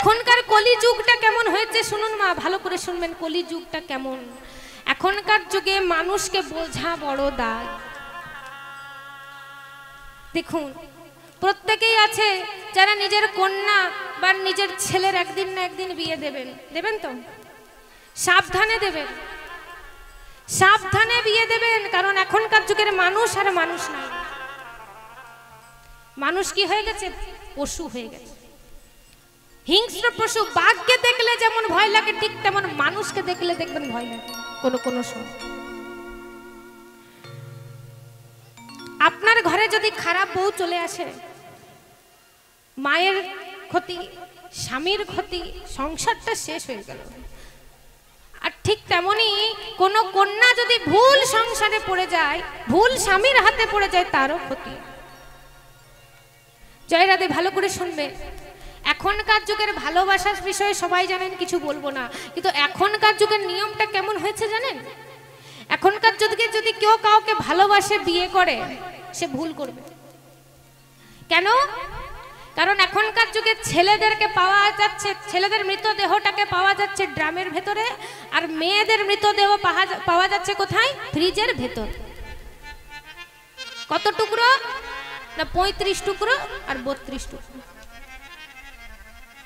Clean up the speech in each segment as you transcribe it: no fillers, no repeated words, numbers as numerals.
এখনকার কলিযুগটা কেমন হয়েছে শুনুন মা, ভালো করে শুনবেন। কলিযুগটা কেমন, এখনকার যুগে মানুষকে বোঝা বড় দায়। দেখুন, প্রত্যেকেই আছে যারা নিজের কন্যা বা নিজের ছেলের একদিন না একদিন বিয়ে দেবেন। দেবেন তো? সাবধানে দেবেন, সাবধানে বিয়ে দেবেন। কারণ এখনকার যুগের মানুষ আর মানুষ নাই। মানুষ কি হয়ে গেছে? পশু হয়ে গেছে, হিংস্র পশু। বাঘকে দেখলে যেমন ভয় লাগে, ঠিক তেমন মানুষকে দেখলে দেখবেন ভয় লাগে কোনো কোনো সময়। আপনার ঘরে যদি খারাপ বউ চলে আসে, মায়ের ক্ষতি, স্বামীর ক্ষতি, সংসারটা শেষ হয়ে গেল। আর ঠিক তেমনি কোনো কন্যা যদি ভুল সংসারে পড়ে যায়, ভুল স্বামীর হাতে পড়ে যায়, তারও ক্ষতি। জয় রাধে, ভালো করে শুনবে। এখনকার যুগের ভালোবাসার বিষয়ে সবাই জানেন, কিছু বলবো না, কিন্তু এখনকার যুগের নিয়মটা কেমন হয়েছে জানেন? এখনকার যুগে যদি কেউ কাউকে ভালোবাসে বিয়ে করে, সে ভুল করবে। কেন? কারণ এখনকার যুগে ছেলেদেরকে পাওয়া যাচ্ছে, ছেলেদের মৃতদেহটাকে পাওয়া যাচ্ছে ড্রামের ভেতরে, আর মেয়েদের মৃতদেহ পাওয়া যাচ্ছে কোথায়? ফ্রিজের ভেতর। কত টুকরো? না 35 টুকরো আর 32 টুকরো।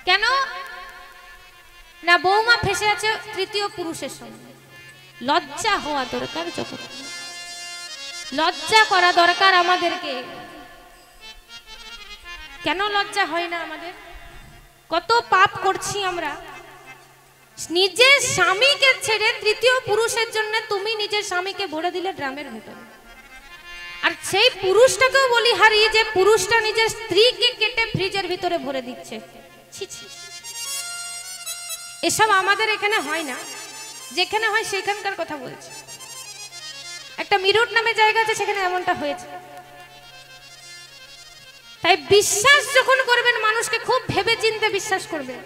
কেন? না বৌমা ফেসে আছে তৃতীয় পুরুষের সঙ্গে। লজ্জা হওয়া দরকার, যখন লজ্জা করা দরকার আমাদেরকে। কেন লজ্জা হয় না আমাদের? কত পাপ করছি আমরা। নিজের স্বামীকে ছেড়ে তৃতীয় পুরুষের জন্য তুমি নিজের স্বামীকে ভরে দিলে ড্রামের ভেতরে। আর সেই পুরুষটাকেও বলি হারিয়ে, যে পুরুষটা নিজের স্ত্রীকে কেটে ফ্রিজের ভিতরে ভরে দিচ্ছে। এসব আমাদের এখানে হয় না, যেখানে হয় সেখানকার কথা বলছি। একটা মিরুট নামে জায়গা আছে, সেখানে এমনটা হয়েছে। তাই বিশ্বাস যখন করবেন মানুষকে, খুব ভেবে চিন্তে বিশ্বাস করবেন।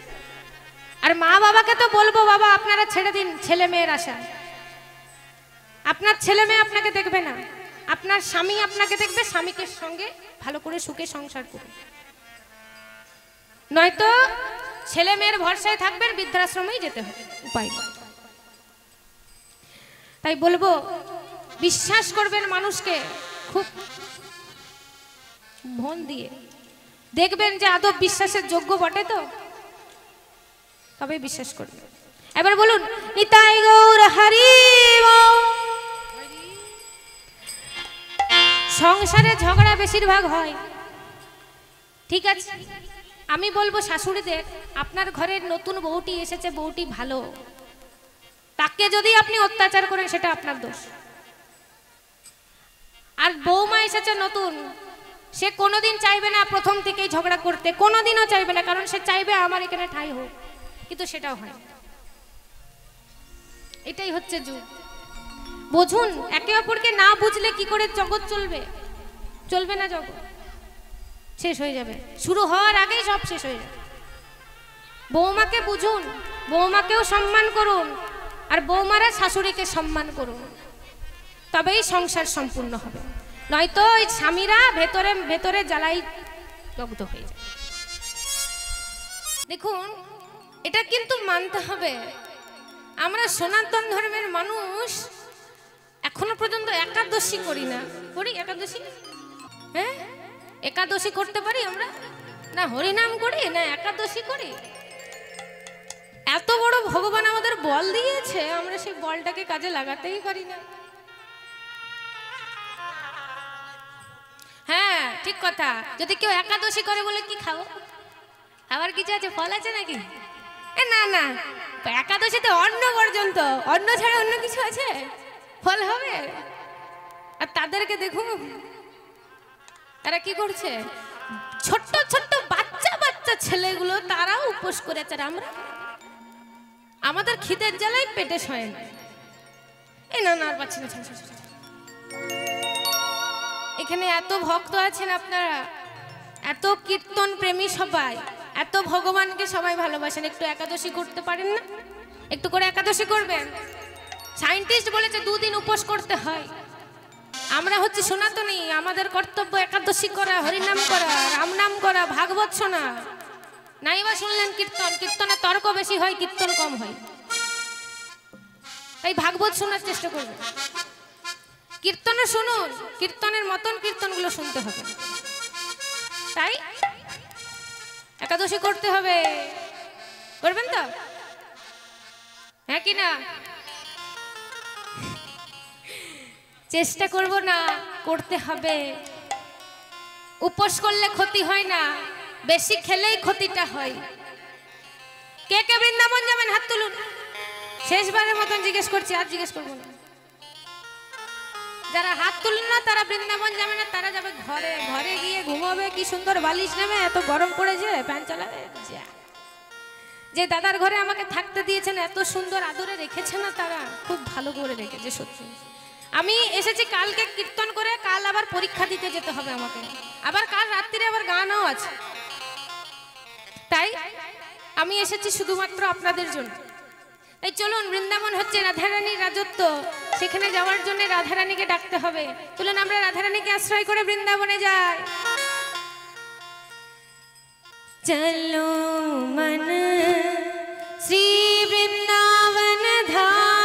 আর মা বাবাকে তো বলবো, বাবা আপনারা ছেড়ে দিন ছেলে মেয়ের আশা। আপনার ছেলে মেয়ে আপনাকে দেখবে না, আপনার স্বামী আপনাকে দেখবে। স্বামীকে সঙ্গে ভালো করে সুখে সংসার করুন, নয়তো ছেলে মেয়ের ভরসায় থাকবেন, বৃদ্ধাশ্রমেই যেতে হবে, উপায় নেই। তাই বলবো, বিশ্বাস করবেন মানুষকে খুব মন দিয়ে, দেখবেন যে আদব বিশ্বাসের যোগ্য বটে, তো তবে বিশ্বাস করবেন। এবার বলুন নিতাই গৌর হরি বল। সংসারে ঝগড়া বেশিরভাগ হয়, ঠিক আছে। আমি বলবো শাশুড়িদের, আপনার ঘরের নতুন বউটি এসেছে, বউটি ভালো, তাকে যদি আপনি অত্যাচার করেন সেটা আপনার দোষ। আর বৌমা এসেছে নতুন, সে কোনোদিন চাইবে না প্রথম থেকেই ঝগড়া করতে, কোনোদিনও চাইবে না, কারণ সে চাইবে আমার এখানে ঠাঁই হোক, কিন্তু সেটাও হয়। এটাই হচ্ছে যুগ। বুঝুন, একে অপরকে না বুঝলে কি করে জগৎ চলবে? চলবে না, জগৎ শেষ হয়ে যাবে। শুরু হওয়ার আগেই সব শেষ হয়ে যাবে। বৌমাকে বুঝুন, বৌমাকেও সম্মান করুন, আর বৌমারা শাশুড়িকে সম্মান করুন, তবেই সংসার সম্পূর্ণ হবে। নয়তো ওই স্বামীরা ভেতরে ভেতরে জ্বালাই দগ্ধ হয়ে যায়। দেখুন, এটা কিন্তু মানতে হবে, আমরা সনাতন ধর্মের মানুষ এখনো পর্যন্ত একাদশী করি না। করি একাদশী? হ্যাঁ, একাদশী করতে পারি আমরা? না হরিনাম করি, না একাদশী করি। এত বড় ভগবান আমাদের বল দিয়েছে, আমরা সেই বলটাকে কাজে লাগাতেই পারি না। হ্যাঁ, ঠিক কথা। যদি কেউ একাদশী করে বলে কি খাও, আবার কিছু আছে, ফল আছে নাকি? না না, একাদশীতে অন্ন পর্যন্ত, অন্ন ছাড়া অন্য কিছু আছে? ফল হবে? আর তাদেরকে দেখুন তারা কি করছে, ছোট্ট ছোট্ট বাচ্চা বাচ্চা ছেলেগুলো, তারাও উপোস করেছে। আর আমরা আমাদের খিদের জ্বালায় পেটে শোয় না। এই না না, আর পাচ্ছি না। এখানে এত ভক্ত আছেন আপনারা, এত কীর্তন প্রেমী সবাই, এত ভগবানকে সবাই ভালোবাসেন, একটু একাদশী করতে পারেন না? একটু করে একাদশী করবেন। সায়েন্টিস্ট বলেছে 2 দিন উপোস করতে হয়। আমরা হচ্ছে সনাতনী, আমাদের কর্তব্য একাদশী করা, হরিনাম করা, রাম নাম করা, ভাগবত শোনা। নাইবা শুনলেন কীর্তন, কীর্তনে তর্ক বেশি হয়, কীর্তন কম হয়। তাই ভাগবত শোনার চেষ্টা করবেন, কীর্তনও শুনুন, কীর্তনের মতন কীর্তনগুলো শুনতে হবে। তাই একাদশী করতে হবে, করবেন তো? হ্যাঁ কি না? চেষ্টা করব না, করতে হবে। উপোস করলে ক্ষতি হয় না, বেশি খেলেই ক্ষতিটা হয়। কে কে বৃন্দাবন যাবেন হাত তুলুন। শেষবারের মতন জিজ্ঞেস করছি, আর জিজ্ঞেস করবো না। যারা হাত তুলুন না তারা বৃন্দাবন যাবে না, তারা যাবে ঘরে। ঘরে গিয়ে ঘুমাবে, কি সুন্দর বালিশ নেবে, এত গরম পড়েছে, ফ্যান চালাবে। যে দাদার ঘরে আমাকে থাকতে দিয়েছেন, এত সুন্দর আদরে রেখেছে না, তারা খুব ভালো করে রেখেছে সত্যি। আমি এসেছি কালকে কীর্তন করে, কাল আবার পরীক্ষা দিতে যেতে হবে আমাকে, আবার কাল রাত্রিরে আবার গানও আছে। তাই আমি এসেছি শুধুমাত্র আপনাদের জন্য। এই চলুন, বৃন্দাবন হচ্ছে রাধারানীর রাজত্ব, সেখানে যাওয়ার জন্য রাধারানীকে ডাকতে হবে। চলুন আমরা রাধারানীকে আশ্রয় করে বৃন্দাবনে যাই। চলো মন শ্রী বৃন্দাবন ধাম,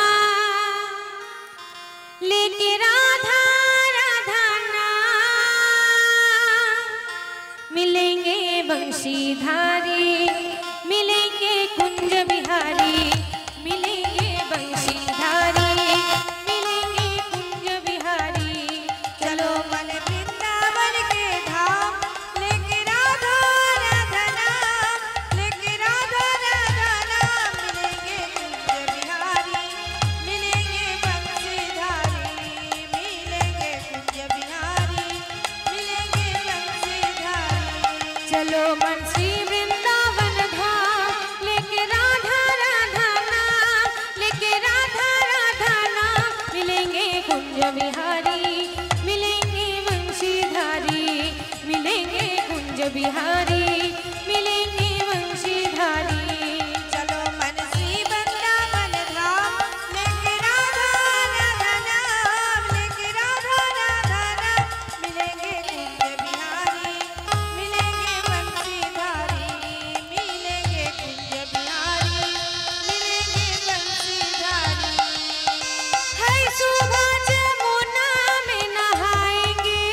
लेके राधा राधा नाम, मिलेंगे बंशीधारी, मिलेंगे कुंज बिहारी, मिलेंगे बंशीधारी, मिलेंगे कुंज बिहारी। चलो मन वृंदावन के धाम, लेके राधा राधा नाम, लेके राधा राधा नाम, मिलेंगे कुंज बिहारी, मिलेंगे बंशीधारी, मिलेंगे कुंज बिहारी, मिलेंगे बंशीधारी। चलो मन श्री वृंदावन धाम, लेके राधा राधा नाम, लेके राधा राधा नाम, मिलेंगे कुंज बिहारी, मिलेंगे बंशीधारी, मिलेंगे कुंज बिहारी, मिलेंगे बंशीधारी। चलो मन श्री वृंदावन धाम, लेके राधा राधा नाम, लेके राधा राधा नाम, मिलेंगे कुंज बिहारी, मिलेंगे बंशीधारी, मिलेंगे कुंज बिहारी, मिलेंगे बंशीधारी। है सुबह जमुना में नहाएंगे,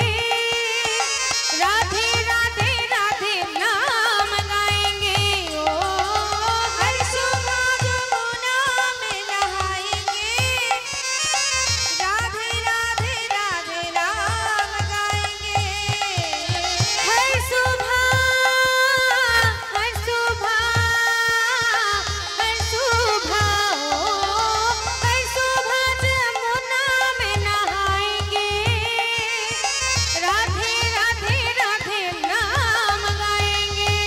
राधे राधे राधे नाम गाएंगे। ओ हर सुबह जमुना में नहाएंगे, राधे राधे राधे नाम गाएंगे। हर सुबह, हर सुबह, हर सुबह, हर सुबह जमुना में नहाएंगे, राधे राधे राधे नाम गाएंगे।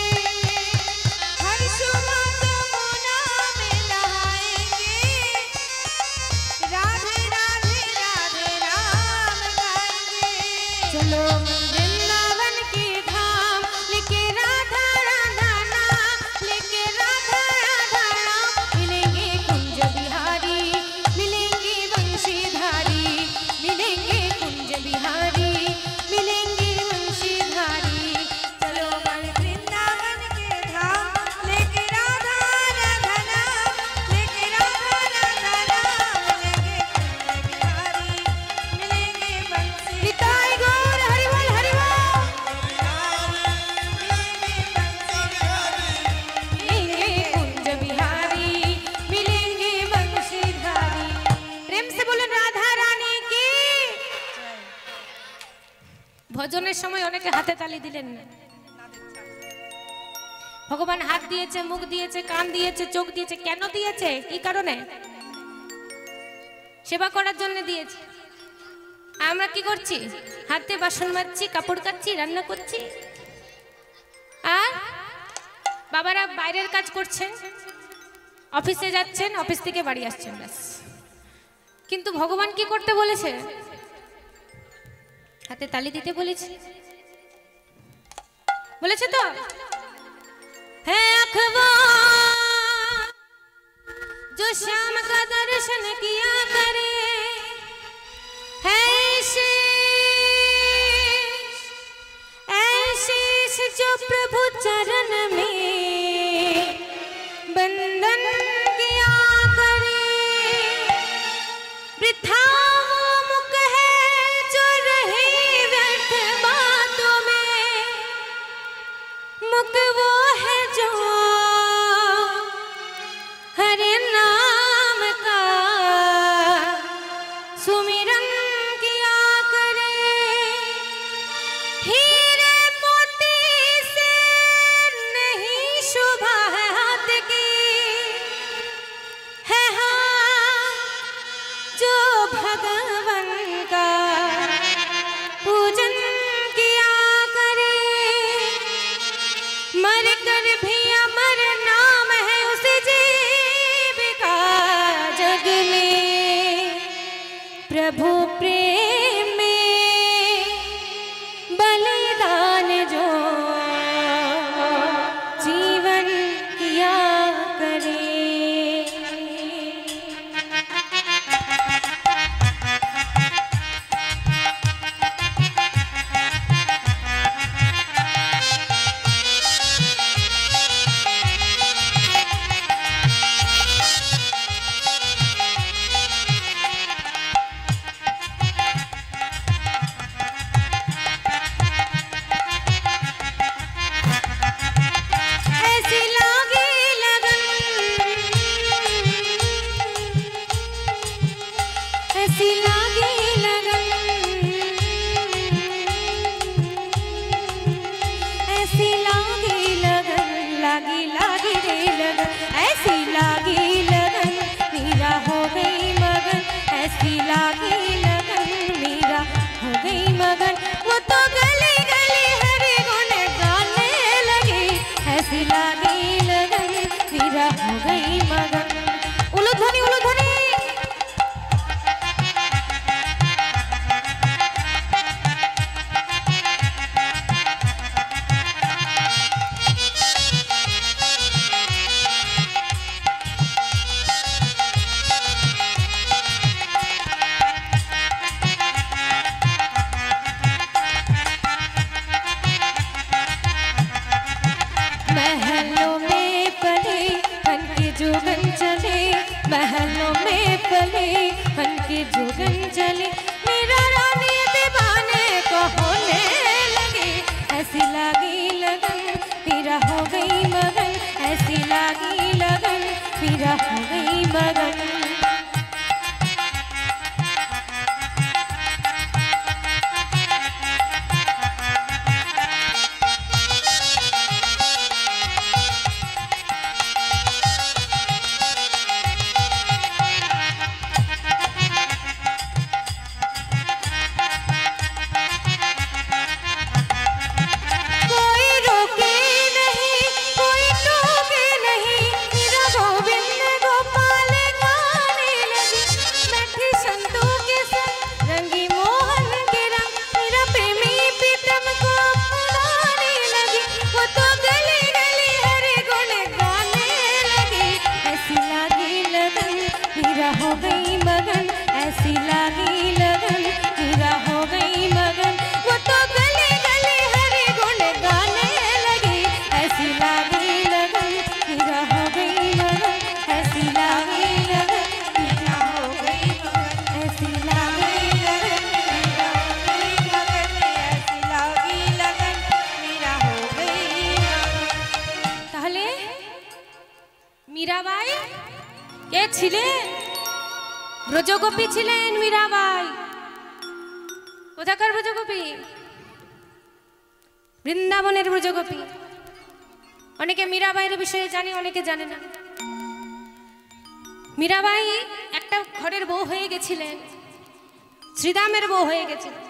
हर सुबह जमुना में नहाएंगे, राधे राधे राधे नाम गाएंगे। चलो वृंदावन की धाम, लेके राधा राधा नाम, लेके राधा राधा नाम, मिलेंगे कुंज बिहारी, मिलेंगे बंशीधारी, मिलेंगे कुंज बिहारी, मिलेंगे बंशीधारी। चलो मन वृंदावन के धाम, लेके राधा राधा नाम, लेके राधा राधा नाम, मिलेंगे कुंज बिहारी, मिलेंगे बंशी। निताई गौर हरि बोल, हरि बोल। मिलेंगे कुंज बिहारी, मिलेंगे बंशीधारी। प्रेम से बोलें राधा रानी की। ভজনের সময় অনেকে হাতে তালি দিলেন না। ভগবান হাত দিয়েছে, মুখ দিয়েছে, কান দিয়েছে, চোখ দিয়েছে, কেন দিয়েছে? কি কারণে? সেবা করার জন্য দিয়েছে। আমরা কি করছি? হাতে বাসন মাজছি, কাপড় কাচ্ছি, রান্না করছি। আর বাবারা বাইরের কাজ করছেন, অফিসে যাচ্ছেন, অফিস থেকে বাড়ি আসছেন, ব্যাস। কিন্তু ভগবান কি করতে বলেছে? হাতে তালি দিতে বলেছে, বলেছে তো? है अखबार जो श्याम का दर्शन किया करे, है शीश जो प्रभु चरण में प्रेम में बलिदान जो जीवन किया करे। ऐसी लागे लगन, ऐसी लागे लगन, लागी लागी रे लगन, ऐसी लागी लगन मीरा हो गई मगन, ऐसी लागी लगन मीरा हो गई मगन। वो तो गली गली हरे गुण गाने लगी, ऐसी लागी लगन मीरा हो गई मगन। उलूध्वनि उलूध्वनि। महलों में पले हन के जोगन चले, महलों में पले हन के जोगन चले, मेरा रानी दीवाने को होने लगे, ऐसी लागी लगन मेरा हो गई मगन, ऐसी लागी लगन मेरा हो गई मगन। हो गई मगन, ऐसी लागी लगन मीरा हो गई मगन। वो तो गली गली हरे गुण गाने लगी, ऐसी लागी लगन मीरा हो गई मगन, ऐसी लागी लगन मीरा हो गई मगन, ऐसी लागी लगन मीरा हो गई मगन, ऐसी लागी लगन मीरा हो गई मगन। ताहले मीराबाई কে ছিলেন? ব্রজগোপী ছিলেন মীরাবাই। কোথাকার ব্রজগোপী? বৃন্দাবনের ব্রজগোপী। অনেকে মীরাবাইয়ের বিষয়ে জানে, অনেকে জানে না। মীরাবাই একটা ঘরের বউ হয়ে গেছিলেন, শ্রীরামের বউ হয়ে গেছিলেন।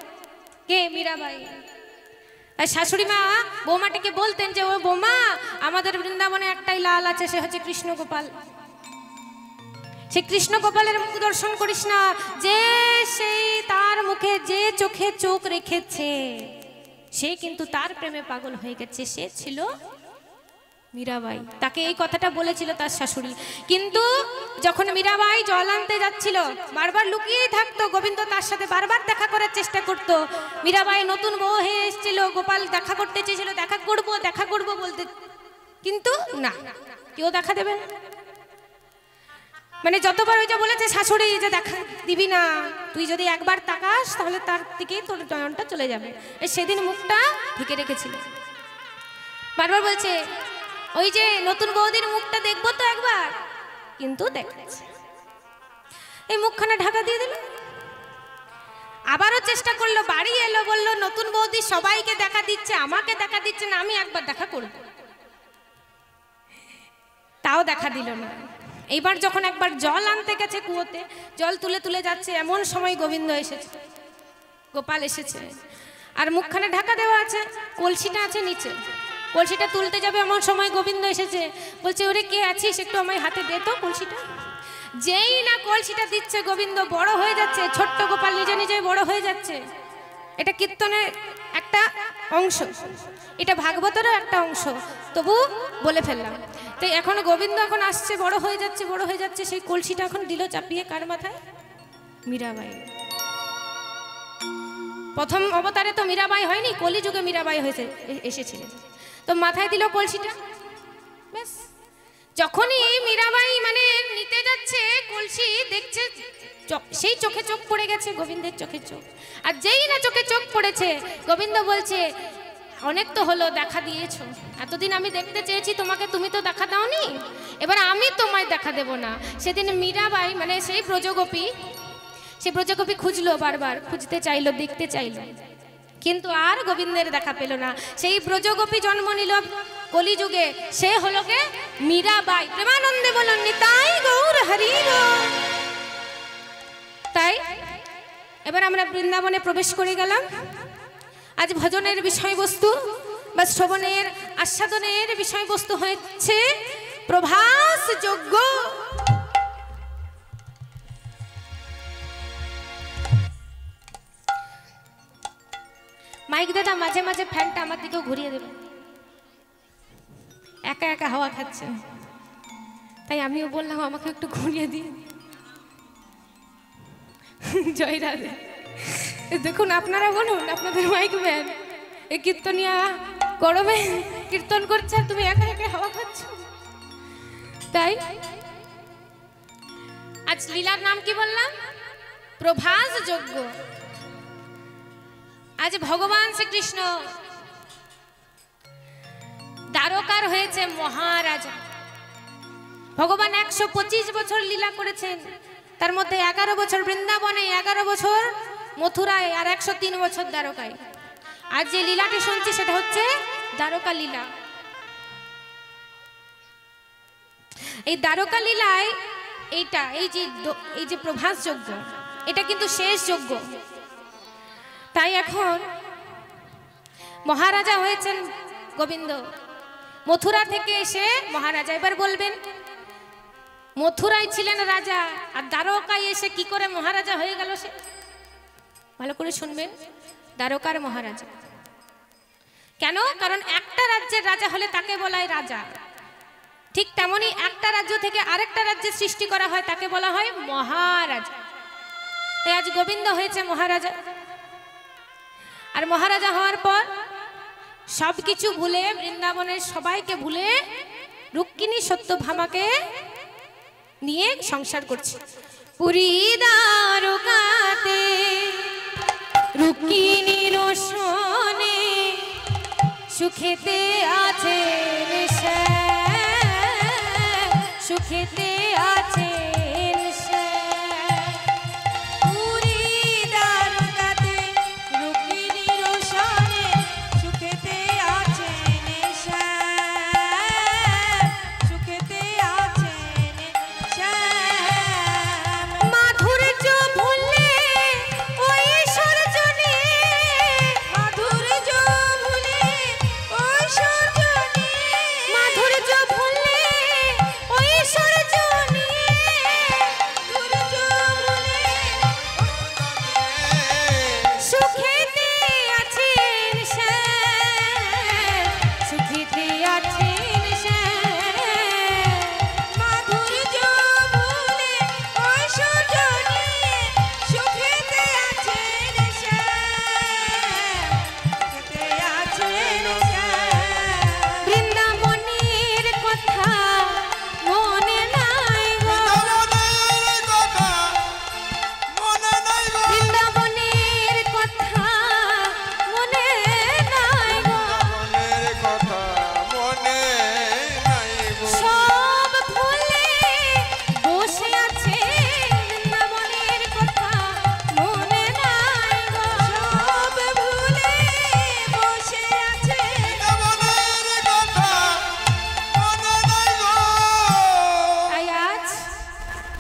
কে? মীরাবাই। আর শাশুড়ি মা বৌমাটিকে বলতেন যে, ও বৌমা, আমাদের বৃন্দাবনে একটাই লাল আছে, সে হচ্ছে কৃষ্ণ গোপাল। সে কৃষ্ণ গোপালের মুখ দর্শন করিস না, যে সেই তার মুখে যে চোখে চোখ রেখেছে সে কিন্তু তার প্রেমে পাগল হয়ে গেছে। সে ছিল মীরাবাই। তাকে এই কথাটা বলেছিল তার শাশুড়ি। কিন্তু যখন মীরাবাই জল আনতে যাচ্ছিল, বারবার লুকিয়েই থাকতো। গোবিন্দ তার সাথে বারবার দেখা করার চেষ্টা করত। মীরাবাই নতুন বউ হয়ে এসেছিল, গোপাল দেখা করতে চেয়েছিল, দেখা করবো বলতে, কিন্তু না, কেউ দেখা দেবে না। মানে যতবার ওই যে বলেছে শাশুড়ি যে দেখা দিবি না, তুই যদি একবার তাকাস তাহলে তার দিকেই তোর নয়নটা চলে যাবে। সেদিন মুখটা ঢেকে রেখেছিল। বারবার বলছে, ওই যে নতুন বৌদির মুখটা দেখবো তো একবার, কিন্তু দেখাচ্ছে। এই মুখখানা ঢাকা দিয়ে দিল। আবারও চেষ্টা করলো, বাড়ি এলো, বললো নতুন বৌদি সবাইকে দেখা দিচ্ছে, আমাকে দেখা দিচ্ছে না, আমি একবার দেখা করব। তাও দেখা দিল না। এইবার যখন একবার জল আনতে গেছে কুয়োতে, জল তুলে তুলে যাচ্ছে, এমন সময় গোবিন্দ এসেছে, গোপাল এসেছে, আর মুখখানে ঢাকা দেওয়া আছে, কলসিটা আছে নিচে। কলসিটা তুলতে যাবে এমন সময় গোবিন্দ এসেছে, বলছে, ওরে কে আছিস, একটু আমায় হাতে দে তো কলসিটা। যেই না কলসিটা দিচ্ছে গোবিন্দ বড় হয়ে যাচ্ছে, ছোট্ট গোপাল নিজে নিজে বড় হয়ে যাচ্ছে। এটা কীর্তনের একটা অংশ, এটা ভাগবতেরও একটা অংশ, তবু বলে ফেললাম। তো এখন গোবিন্দ এখন আসছে, বড় হয়ে যাচ্ছে, বড় হয়ে যাচ্ছে। সেই কলসিটা এখন দিল চাপিয়ে কার মাথায়? মীরাবাই। প্রথম অবতারে তো মীরাবাই হয়নি, কলিযুগে মীরাবাই হয়েছে এসেছিলেন, তো মাথায় দিল কলসিটা। ব্যাস, যখনই এই মীরাবাই মানে নিতে যাচ্ছে কলসি, দেখছে সেই চোখে চোখ পড়ে গেছে, গোবিন্দের চোখে চোখ। আর যেই না চোখে চোখ পড়েছে, গোবিন্দ বলছে অনেক তো হলো, দেখা দিয়েছো, এতদিন আমি দেখতে চেয়েছি তোমাকে, তুমি তো দেখা দাওনি, এবার আমি তোমায় দেখা দেব না। সেদিন মীরাবাই মানে সেই ব্রজগোপী, সে ব্রজগোপী খুঁজলো, বারবার খুঁজতে চাইলো, দেখতে চাইলো, কিন্তু আর গোবিন্দের দেখা পেল না। সেই ব্রজগোপী জন্ম নিল কলিযুগে, সে হলো কে? মীরাবাই। প্রেমানন্দে বলুন নিতাই গৌর হরি বল। তাই এবার আমরা বৃন্দাবনে প্রবেশ করে গেলাম। আজ ভজনের বিষয়বস্তু বা শ্রবণের আস্বাদনের বিষয়বস্তু হচ্ছে প্রভাস যজ্ঞ। মাইক দাদা মাঝে মাঝে ফ্যানটা আমার দিকেও ঘুরিয়ে দেবে, একা একা হাওয়া খাচ্ছে, তাই আমিও বললাম আমাকে একটু ঘুরিয়ে দিয়ে। জয় রাধে। দেখুন আপনারা বলুন, আপনাদের মাইক ম্যান এই কীর্তনিয়া গরমে কীর্তন করছে আর তুমি একা একা হাওয়া খাচ্ছ। তাই আজ লীলার নাম কি বললাম? প্রভাস যজ্ঞ। আজ ভগবান শ্রীকৃষ্ণ দ্বারকার হয়েছে মহারাজা। ভগবান 125 বছর লীলা করেছেন, তার মধ্যে 11 বছর বৃন্দাবনে, 11 বছর মথুরায়, আর 103 বছর দ্বারকায়। আজ যে লীলাটি শুনছি সেটা হচ্ছে দ্বারকা লীলা। এই দ্বারকা লীলায় এইটা এই যে প্রভাস যজ্ঞ, এটা কিন্তু শেষ যজ্ঞ। তাই এখন মহারাজা হয়েছেন গোবিন্দ, মথুরা থেকে এসে মহারাজা। এবার বলবেন মথুরায় ছিলেন রাজা আর দ্বারকায় এসে কি করে মহারাজা হয়ে গেল? সে ভালো করে শুনবেন, দ্বারকার মহারাজা কেন? কারণ একটা রাজ্যের রাজা হলে তাকে বলা হয় রাজা, ঠিক তেমনি একটা রাজ্য থেকে আরেকটা রাজ্যের সৃষ্টি করা হয়, তাকে বলা হয় মহারাজা। তাই আজ গোবিন্দ হয়েছে মহারাজা। আর মহারাজা হওয়ার পর সবকিছু ভুলে, বৃন্দাবনের সবাইকে ভুলে রুক্মিণী সত্যভামাকে নিয়ে সংসার করছে। পুরী দ্বারকাতে রুক্মিণীর শোনে সুখেতে আছে, সুখেতে আছে।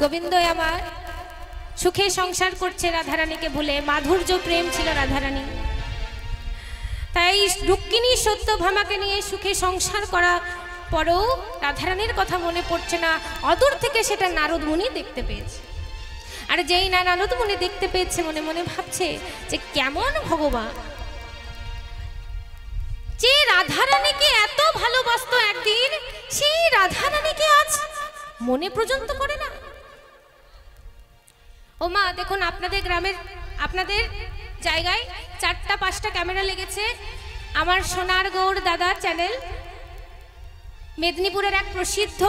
গোবিন্দ আমার সুখে সংসার করছে রাধারানীকে ভুলে, মাধুর্য প্রেম ছিল রাধারানী। তাই রুক্মিণী সত্যভামাকে নিয়ে সুখে সংসার করা পরেও রাধারানীর কথা মনে পড়ছে না, অদূর থেকে সেটা নারদ মুনি দেখতে পেয়েছে। আর যেই না নারদ মুনি দেখতে পেয়েছে, মনে মনে ভাবছে যে কেমন ভগবান, যে রাধারানীকে এত ভালোবাসতো একদিন, সেই রাধারানীকে আজ মনে পর্যন্ত করে না। ও মা, দেখুন আপনাদের গ্রামের, আপনাদের জায়গায় 4টা-5টা ক্যামেরা লেগেছে। আমার সোনার গৌড় দাদার চ্যানেল, মেদিনীপুরের এক প্রসিদ্ধ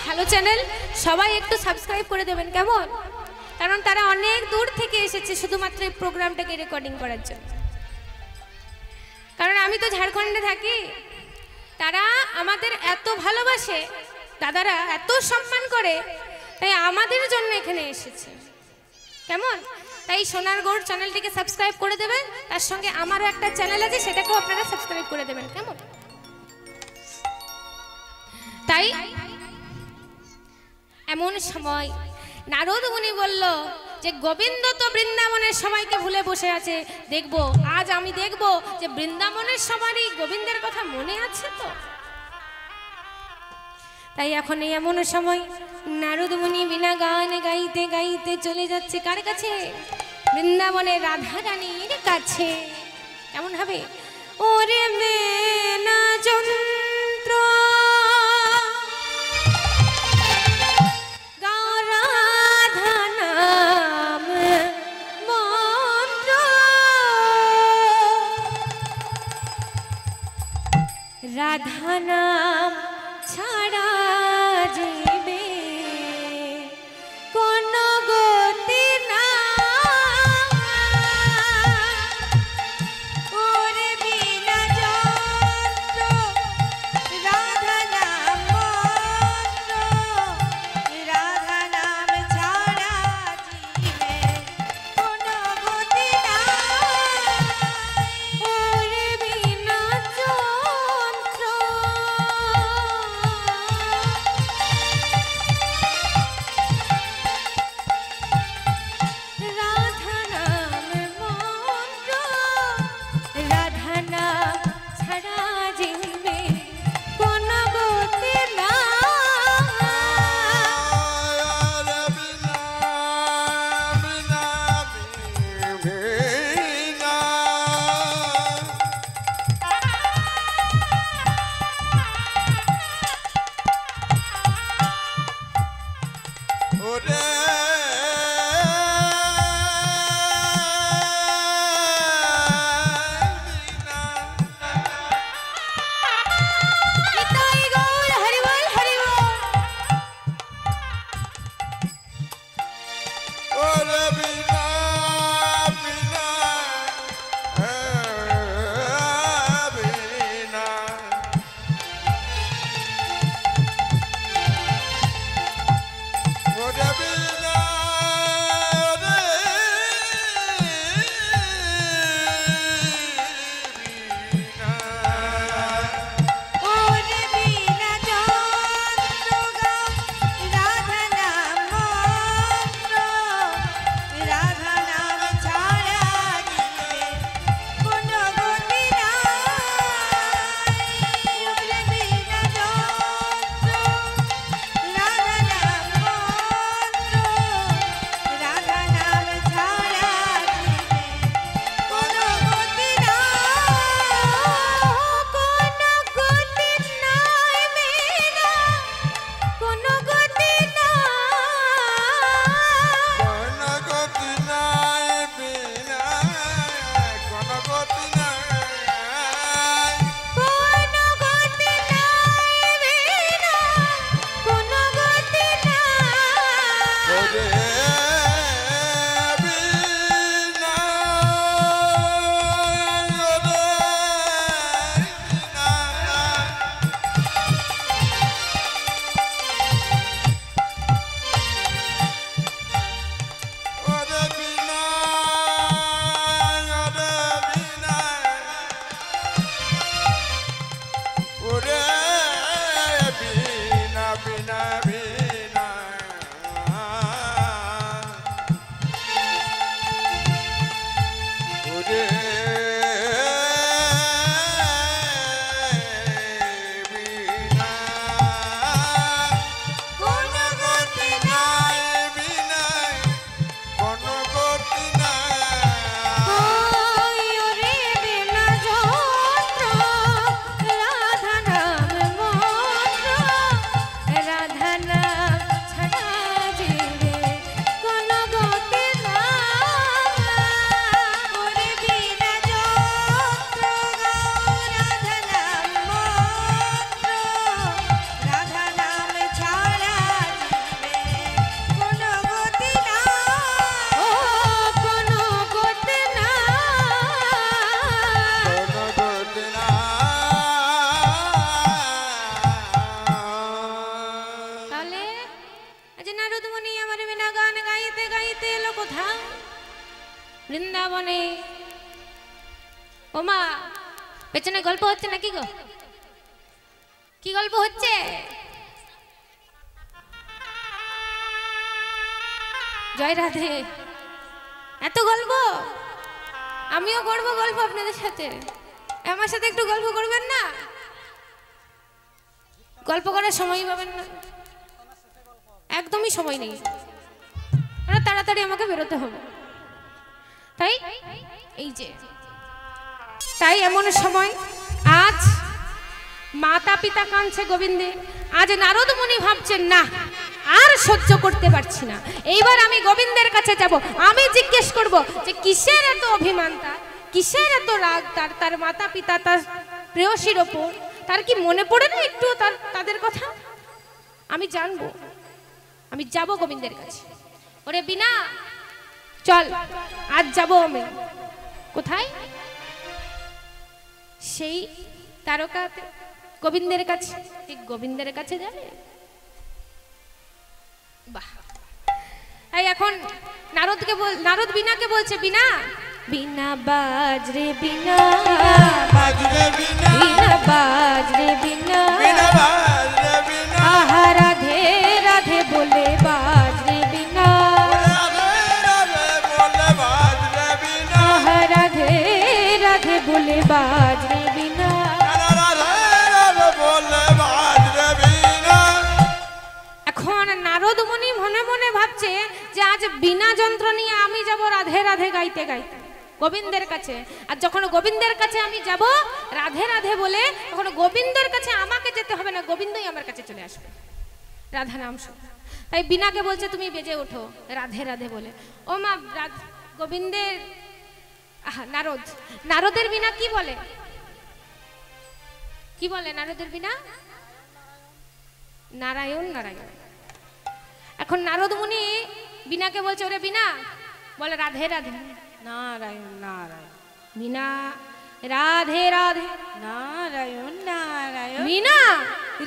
ভালো চ্যানেল, সবাই একটু সাবস্ক্রাইব করে দেবেন, কেমন? কারণ তারা অনেক দূর থেকে এসেছে শুধুমাত্র এই প্রোগ্রামটাকে রেকর্ডিং করার জন্য। কারণ আমি তো ঝাড়খণ্ডে থাকি, তারা আমাদের এত ভালোবাসে, দাদারা এত সম্মান করে, তাই আমাদের জন্য এখানে এসেছে, কেমন? তাই সোনার গৌড় চ্যানেলটিকে সাবস্ক্রাইব করে দেবেন, তার সঙ্গে আমারও একটা চ্যানেল আছে, সেটাকেও আপনারা সাবস্ক্রাইব করে দেবেন, কেমন? তাই এমন সময় নারদ মুনি বলল যে গোবিন্দ তো বৃন্দাবনের সবাইকে ভুলে বসে আছে, দেখবো আজ আমি দেখবো যে বৃন্দাবনের সবারই গোবিন্দের কথা মনে আছে তো। তাই এখন এই এমন সময় নারদ মুনি বিনা গান গাইতে গাইতে চলে যাচ্ছে কার কাছে? বৃন্দাবনের রাধা রানীর কাছে। কেমন হবে? ওরে মেনা যন্ত্র গাও রাধা নাম মন্ত্র, রাধা নাম ছাড়া জীবে কোন গতি না। ওরে বিনা যন্ত্র রাধা নাম মন্ত্র, রাধা নাম ছাড়া জীবে কোন গতি না। ওরে বিনা যন্ত্র রাধা নাম মন্ত্র, রাধা নাম ছাড়া জীবে কোন গতি না। নিতাই গৌর হরি বল হরি বল। ওরে বিনা যন্ত্র গাও রাধা নাম মন্ত্র, রাধা নাম ছাড়া জীবে কোন গতি নাই। ওরে বিনা যন্ত্র রাধা নাম মন্ত্র, রাধা নাম ছাড়া জীবে কোন গতি নাই। কোন গতি নাই মেরা, কোন গতি নাই, কোন গতি নাই, কোন গতি নাই মেরা, কোন গতি নাই। গাইতে এলো কোথায়? বৃন্দাবনে। ওমা, পেছনে গল্প হচ্ছে নাকি গো? কি গল্প হচ্ছে? জয় রাধে। এত গল্প? আমিও করব গল্প আপনাদের সাথে। আমার সাথে একটু গল্প করবেন না? গল্প করার সময় পাবেন না, একদমই সময় নেই। তাড়াতাড়ি আমাকে বেরোতে হবে। তাই এই যে, তাই এমন সময় আজ মাতা পিতা কাঁদছে গোবিন্দে। আজ নারদ মুনি ভাবছেন না, আর সহ্য করতে পারছি না, এইবার আমি গোবিন্দের কাছে যাব। আমি জিজ্ঞেস করব যে কিসের এত অভিমান তার, কিসের এত রাগ তার, তার মাতা পিতা তার প্রেয়সীর ওপর, তার কি মনে পড়ে না একটু তাদের কথা? আমি জানবো, আমি যাব গোবিন্দের কাছে। ওরে বিনা, চল আজ যাব আমি। কোথায়? সেই তারকাতে গোবিন্দের কাছে। ঠিক গোবিন্দের কাছে যাবে? বাহ। এই এখন নারদ বিনাকে বলছে, বিনা বিনা বাজরে বিনা, বাজরে বিনা, বিনা বাজরে বিনা, বিনা বাজরে বিনা, আহা রাধে রাধে বলে বাজরে বিনা, রাধে রাধে বলে বাজরে বিনা, আহা রাধে রাধে বলে বাজরে বিনা। রাধে রাধে বলে বাজরে বিনা। এখন নারদ মুনি মনে মনে ভাবছে যে আজ বিনা যন্ত্র নিয়ে আমি যাব রাধে রাধে গাইতে গাইতে গোবিন্দের কাছে। আর যখন গোবিন্দের কাছে আমি যাব রাধে রাধে বলে, তখন গোবিন্দের কাছে আমাকে যেতে হবে না, গোবিন্দই আমার কাছে চলে আসবে রাধা নাম শুনে। তাই বিনাকে বলছে তুমি বেজে ওঠো রাধে রাধে বলে। ও মা, গোবিন্দের নারদের বিনা কি বলে? কি বলে নারদের বিনা? নারায়ণ নারায়ণ। এখন নারদ মুনি বিনাকে বলছে, ওরে বিনা বলে রাধে রাধে, নারায়ণ নারায়ণ, বিনা রাধে রাধে, নারায়ণ নারায়ণ, বিনা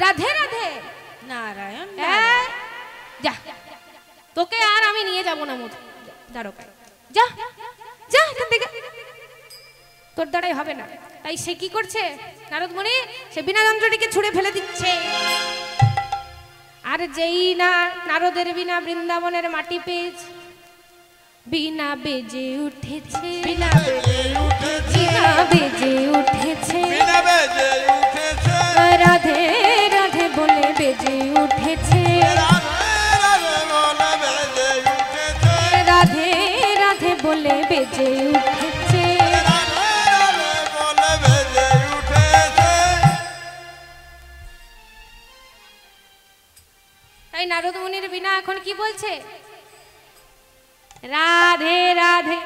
রাধে রাধে, নারায়ণ এই, যা, তোকে আর আমি নিয়ে যাব না মধু দ্বারকায়, যা যা এখান থেকে, তোর দ্বারাই হবে না। তাই সে কি করছে নারদ মুনি? সে বিনা যন্ত্রটিকে ছুঁড়ে ফেলে দিচ্ছে। আর যেই না নারদের বিনা বৃন্দাবনের মাটি পেয়েছে, বিনা বেজে উঠেছে, বিনা বেজে উঠেছে, বিনা বেজে উঠেছে, বিনা বেজে উঠেছে, রাধে রাধে বলে বেজে উঠেছে, রাধে রাধে বলে বেজে রাধে রাধে বলে বেজে উঠেছে। উঠেছে, রাধে রাধে বলে বেজে উঠেছে। তাই নারদ মুনির বিনা এখন কি বলছে? রাধে রাধে।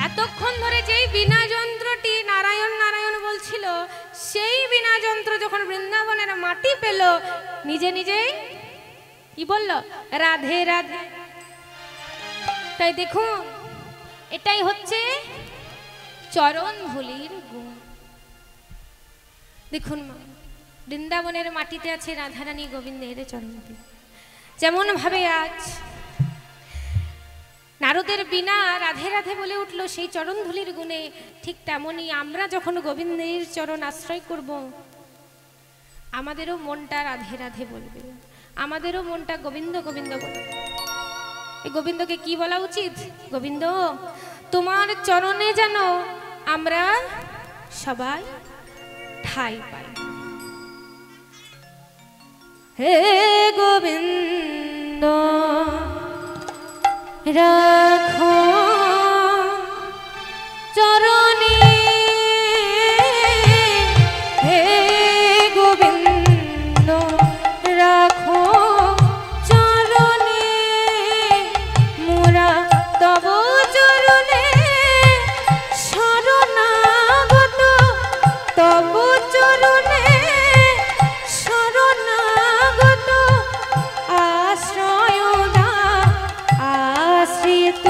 এতক্ষণ ধরে যেই বিনা যন্ত্রটি নারায়ণ নারায়ণ বলছিল, সেই বিনা যন্ত্র যখন বৃন্দাবনের মাটি পেল, নিজে নিজেই কি বলল? রাধে রাধে। তাই দেখুন, এটাই হচ্ছে চরণ ধুলির গুণ। দেখুন মা, বৃন্দাবনের মাটিতে আছে রাধারানী গোবিন্দের চরণ ধুলি। যেমন ভাবে আজ নারদের বিনা রাধে রাধে বলে উঠলো সেই চরণ ধুলির গুণে, ঠিক তেমনি আমরা যখন গোবিন্দের চরণ আশ্রয় করব, আমাদেরও মনটা রাধে রাধে বলবে, আমাদেরও মনটা গোবিন্দ গোবিন্দ বলবে। এই গোবিন্দকে কি বলা উচিত? গোবিন্দ, তোমার চরণে যেন আমরা সবাই ঠাঁই পাই। হে গোবিন্দ রাখো চরণে, হে গোবিন্দ রাখো চরণে, মোরা তব চরণে শরণাগত, তব চরণে শরণাগত, আশ্রয়দা আশ্রিত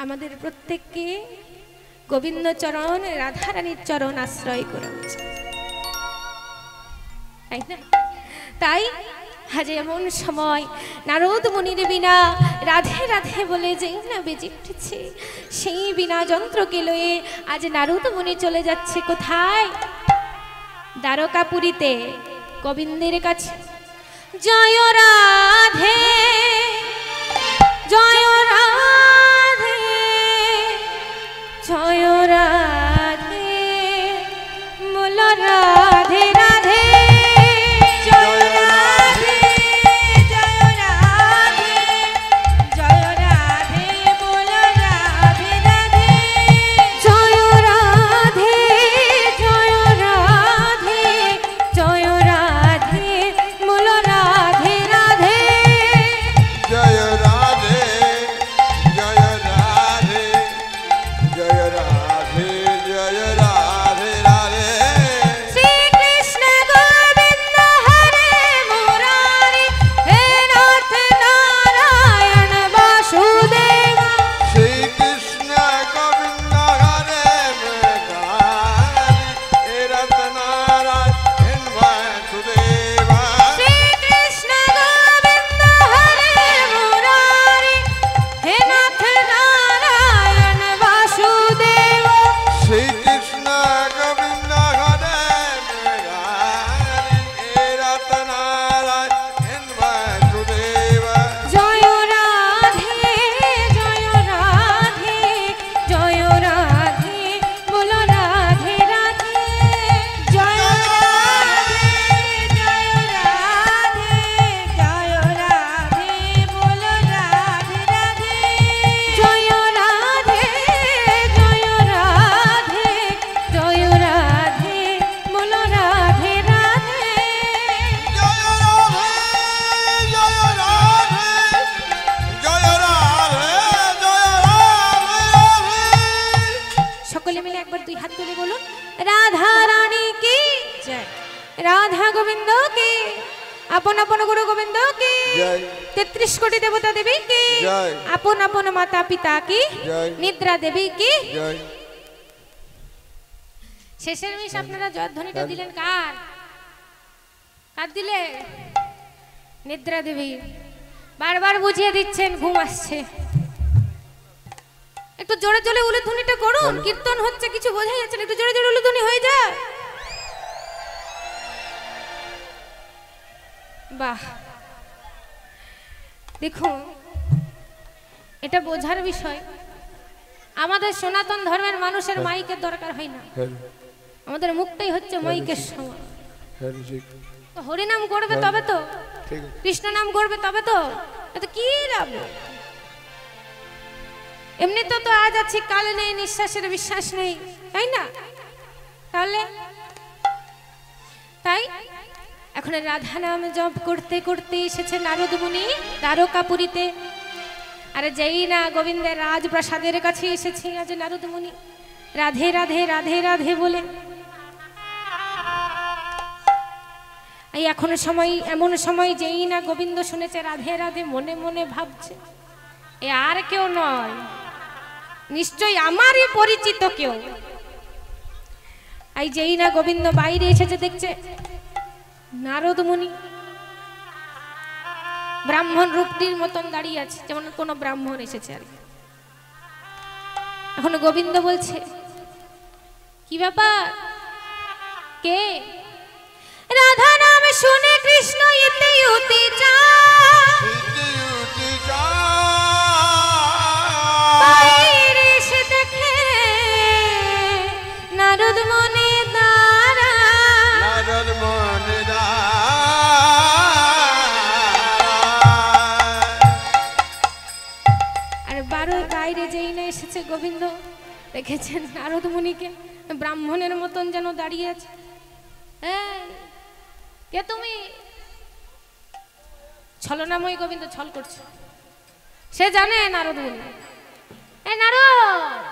আমাদের প্রত্যেককে গোবিন্দ চরণ রাধারানীর চরণ আশ্রয় করা উচিত, তাই না? তাই আজ এমন সময় নারদ মুনির বিনা রাধে রাধে বলে যেই না বেজে উঠেছে, সেই বিনা যন্ত্রকে লয়ে আজ নারদ মুনি চলে যাচ্ছে কোথায়? দ্বারকাপুরীতে গোবিন্দের কাছে। জয় রাধে জয় রাধে জয় রাধে মোল রাধে রাধে জয় রাধে জয় রাধে জয় রাধে বল রাধে রাধে জয় রাধে জয় রাধে জয় রাধে মোল রাধে রাধে জয় রাধে জয় রাধে জয় রাধে জয় রাধে রাধে শ্রী কৃষ্ণ গোবিন্দ হরে মুরারি হে নাথ নারায়ণ বাসুদেব শ্রী কৃষ্ণ গোবিন্দ হরে মুরারি হে রতনারায়ণ বাসুদেবা শ্রী কৃষ্ণ গোবিন্দ হরে মুরারি হে নাথ নারায়ণ বাসুদেব শ্রী কৃষ্ণ গোবিন্দ হরে মুরারি হে রতনারায়ণ বাসুদেবা জয় রাধে জয় রাধে জয় রাধে বলো রাধে রাধে জয় রাধে জয় রাধে জয় রাধে বল রাধে রাধে জয় রাধে জয় রাধে জয় রাধে বলো রাধে রাধে জয় রাধে জয় রাধে জয় রাধে জয় রাধে সকলে মিলে একবার দুই হাত তুলে বলুন রাধা রানী কি জয় রাধা গোবিন্দ কি আপন আপন গুরু গোবিন্দ কি জয় 33 কোটি দেবতা দেবী কি জয়। আপন আপন মাতা পিতা কি জয়। নিদ্রা দেবী কি জয় শেষের মিশ আপনারা জয়ধ্বনিটা দিলেন কার কার দিলে নিদ্রা দেবী বারবার বুঝিয়ে দিচ্ছেন ঘুম আসছে একটু জোরে জোরে উলুধ্বনিটা করুন কীর্তন হচ্ছে কিছু বোঝাই যাচ্ছে না একটু জোরে জোরে উলুধ্বনি হয়ে যায় বাহ দেখুন এটা বোঝার বিষয় আমাদের সনাতন ধর্মের মানুষের মাইকের দরকার হয় না আমাদের মুখটাই হচ্ছে মাইকের সমান তো হরিনাম করবে তবে তো ঠিক কৃষ্ণ নাম করবে তবে তো এত কি লাভ এমনি তো তো আজ আছি কাল নেই নিঃশ্বাসের বিশ্বাস নেই তাই না তাহলে তাই এখন রাধা নাম জপ করতে করতে এসেছে নারদ মুনি দ্বারকাপুরীতে আরে যেই না গোবিন্দের রাজপ্রাসাদের কাছে এসেছে আজ নারদ মুনি রাধে রাধে রাধে রাধে বলে এই এখন সময় এমন সময় যেই না গোবিন্দ শুনেছে রাধে রাধে মনে মনে ভাবছে এ আর কেউ নয় নিশ্চয়ই আমারই পরিচিত কেউ এই যেই না গোবিন্দ বাইরে এসেছে দেখছে নারদ মুনি ব্রাহ্মণ রূপটির মতন দাঁড়িয়ে আছে যেমন কোন ব্রাহ্মণ এসেছে আর কি এখন গোবিন্দ বলছে কি ব্যাপার কে রাধা নাম শুনে কৃষ্ণ ইতি উতি চায় ইতি বাইরে এসে দেখে নারদ মুনি দাঁড়া নারদ মুনি আর বাইরে যেই না এসেছে গোবিন্দ দেখেছেন নারদ মুনিকে ব্রাহ্মণের মতন যেন দাঁড়িয়ে আছে এই, কে তুমি ছলনাময় গোবিন্দ ছল করছে সে জানে নারদ মুনি এই নারদ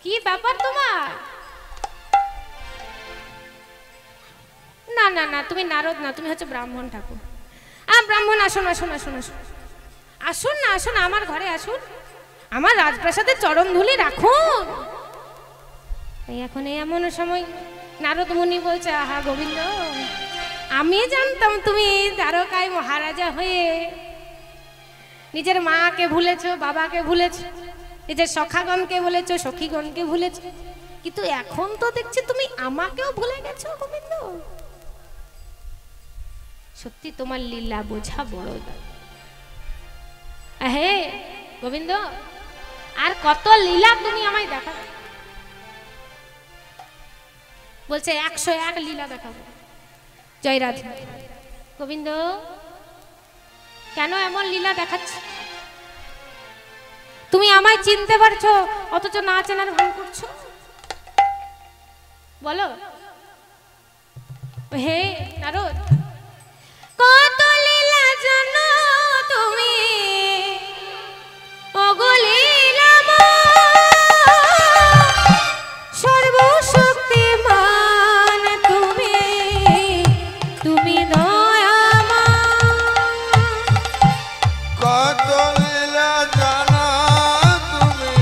কি ব্যাপার তোমার না না না তুমি নারদ না তুমি হচ্ছে ব্রাহ্মণ ঠাকুর ব্রাহ্মণ আসুন আসুন আসুন আসুন আসুন না আসুন আমার ঘরে আসুন আমার রাজপ্রাসাদে চরণ ধুলি রাখুন। এই এখন এমন সময় নারদ মুনি বলছে, আহা গোবিন্দ, আমি জানতাম তুমি দ্বারকায় মহারাজা হয়ে নিজের মাকে ভুলেছো, বাবাকে ভুলেছো, নিজের সখাগণকে বলেছো, সখীগণকে ভুলেছো, কিন্তু এখন তো দেখছি তুমি আমাকেও ভুলে গেছো গোবিন্দ। সত্যি তোমার লীলা বোঝা বড়। হে গোবিন্দ, আর কত লীলা তুমি আমায় দেখাবে? বলছে 101 লীলা দেখাবো। জয় রাধে। গোবিন্দ কেন এমন লীলা দেখাচ্ছ? তুমি আমায় চিনতে পারছো অথচ না চেনার ভান করছো? বলো। হে নারদ, কত লীলা জানো তুমি, ওগো লীলাময়, সর্বশক্তিমান তুমি, তুমি দয়াময়। কত লীলা জানো তুমি,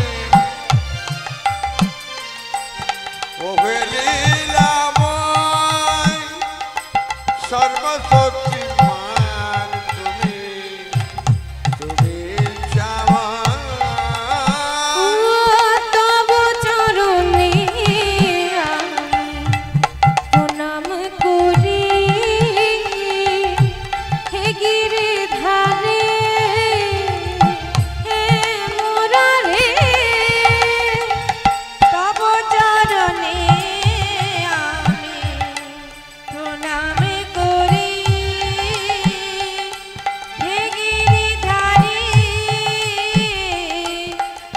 ওহে লীলাময়, সর্বশক্তিমান তুমি, তুমি শ্যামা। তব চরণে আমি প্রণাম করি, হে গিরিধারী, হে মুরারি। তব চরণে আমি প্রণাম করি, হে গিরিধারী,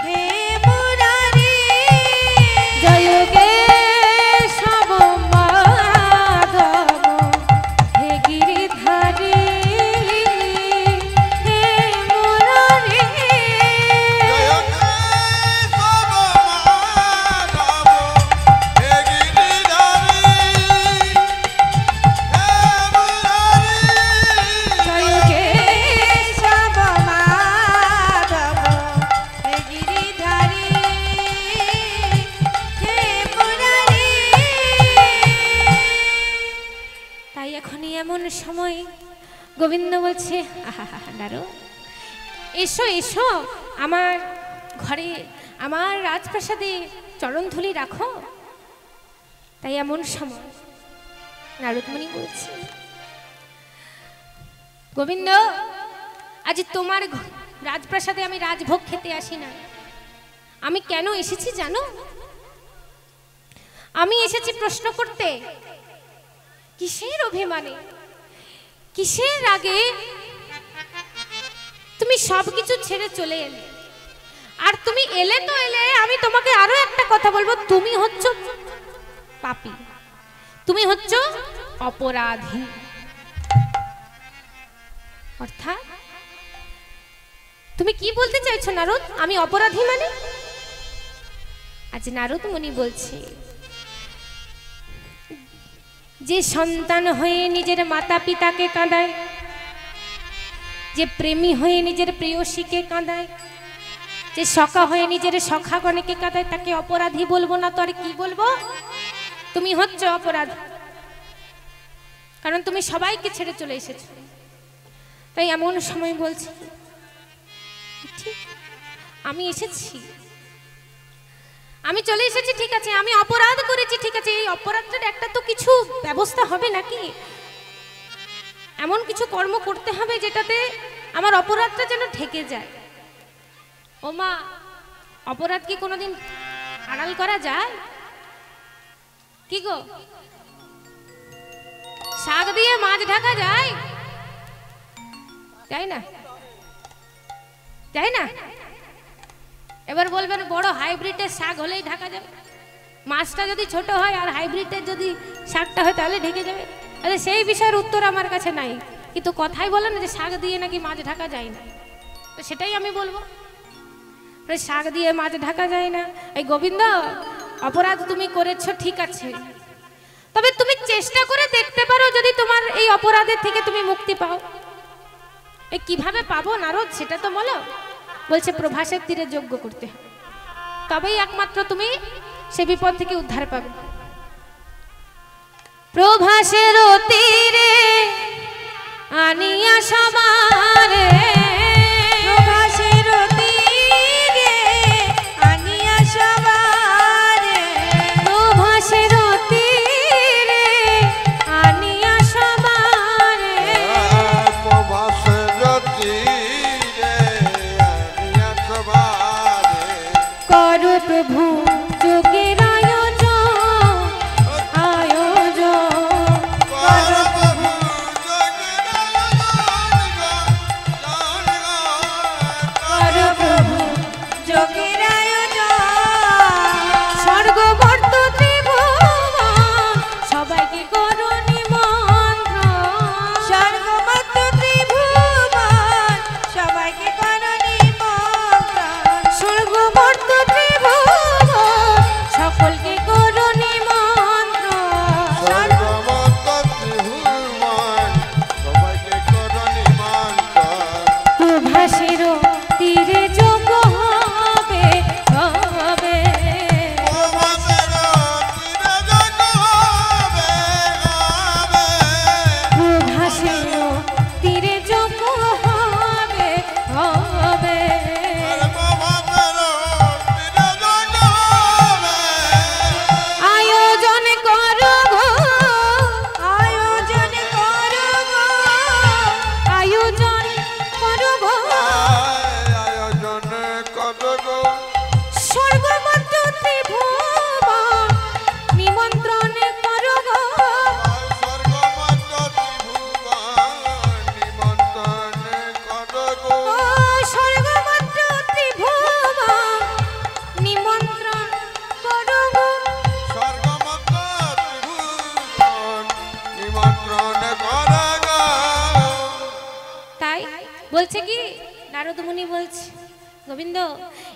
হে মুরারি। জয় কেশব মাধব, হে গিরিধারী, হে মুরারি। জয় কেশব মাধব, হে গিরিধারী, হে মুরারি। জয় কেশব মাধব, হে গিরিধারী, হে মুরারি। তাই এখনই এমন সময় গোবিন্দ বলছে, আহা নারদ, এসো এসো আমার ঘরে, আমার রাজপ্রাসাদে চরণধুলি রাখো। তাই এমন সময় নারদমণি বলছে, গোবিন্দ, আজ তোমার রাজপ্রাসাদে আমি রাজভোগ খেতে আসি না। আমি কেন এসেছি জানো? আমি এসেছি প্রশ্ন করতে, কিসের অভিমানে, কিসের রাগে তুমি সবকিছু ছেড়ে চলে এলে? আর তুমি এলে তো এলে, আমি তোমাকে আরো একটা কথা বলবো, তুমি হচ্ছ পাপী, তুমি হচ্ছ অপরাধী। অর্থাৎ তুমি কি বলতে চাইছো নারদ? আমি অপরাধী মানে? আজ নারদ মুনি বলছে, যে সন্তান হয়ে নিজের মাতা পিতাকে কাঁদায়, যে প্রেমী হয়ে নিজের প্রেয়সীকে কাঁদায়, যে সখা হয়ে নিজের সখাগণকে কাঁদায়, তাকে অপরাধী বলবো না তো আর কি বলবো? তুমি হচ্ছ অপরাধী, কারণ তুমি সবাইকে ছেড়ে চলে এসেছো। তাই এমন সময় বলছি, ঠিক আমি এসেছি, আমি চলে এসেছি, ঠিক আছে, আমি অপরাধ করেছি, ঠিক আছে, এই অপরাধটার একটা তো কিছু ব্যবস্থা হবে নাকি? এমন কিছু কর্ম করতে হবে যেটাতে আমার অপরাধটা যেন ঢেকে যায়। ও মা, অপরাধ কি কোনোদিন আড়াল করা যায়? কি গো, শাক দিয়ে মাছ ঢাকা যায়? যায় না, যায় না। এবার বলবেন বড় হাইব্রিডের শাক হলেই ঢাকা যাবে, মাছটা যদি ছোট হয় আর হাইব্রিডের যদি শাকটা হয় তাহলে ঢেকে যাবে। আরে সেই বিষয়ের উত্তর আমার কাছে নাই, কিন্তু কথাই বলেন যে শাক দিয়ে নাকি মাছ ঢাকা যায় না, তো সেটাই আমি বলবো, শাক দিয়ে মাছ ঢাকা যায় না। এই গোবিন্দ, অপরাধ তুমি করেছো ঠিক আছে, তবে তুমি চেষ্টা করে দেখতে পারো যদি তোমার এই অপরাধের থেকে তুমি মুক্তি পাও। এই কিভাবে পাবো নারদ, সেটা তো বলো। বলছে প্রভাসের তীরে যজ্ঞ করতে হবে, তবেই একমাত্র তুমি সে বিপদ থেকে উদ্ধার পাবে। প্রভাসের তীরে আনিয়া সবারে, প্রভাসের তীরে আনিয়া সবারে, প্রভাসের তীরে আনিয়া সবারে, প্রভাসের তীরে আনিয়া সবারে, কর প্রভু যোগের আয়োজন, আয়োজন কর প্রভু কর প্রভু যোগের আয়োজন, স্বর্গবর্ত ত্রিভুবন সবাইকে করো নিমন্ত্রণ, স্বর্গমত্ত ত্রিভুবন সবাইকে করো নিমন্ত্রণ, স্বর্গবর্ত ত্রিভুবন সকলকে করো নিমন্ত্রণ, স্বর্গমত্ত ত্রিভুবন সবাইকে করো নিমন্ত্রণ, প্রভাসের তীরে যোগ্য হবে হবে, প্রভাসের তীরে যজ্ঞ হবে হবে, প্রভাসের তীরে যোগ্য হবে হবে, আর প্রভাসের তীরে যজ্ঞ হবে, আয়োজন করো গো, আয়োজন করো গো, আয়োজন করো গো, আয়োজন কত গো, স্বর্গমত্ত ত্রিভুবন নিমন্ত্রণ করো গো, স্বর্গমত্ত ত্রিভুবন নিমন্ত্রণ কত গো, ও স্বর্গমত্ত ত্রিভুবন নিমন্ত্রণ করো গো। স্বর্গমত্ত ত্রিভুবন নিমন্ত্রণ কর গো, তাই বলছে কি নারদ মুনি বলছে, গোবিন্দ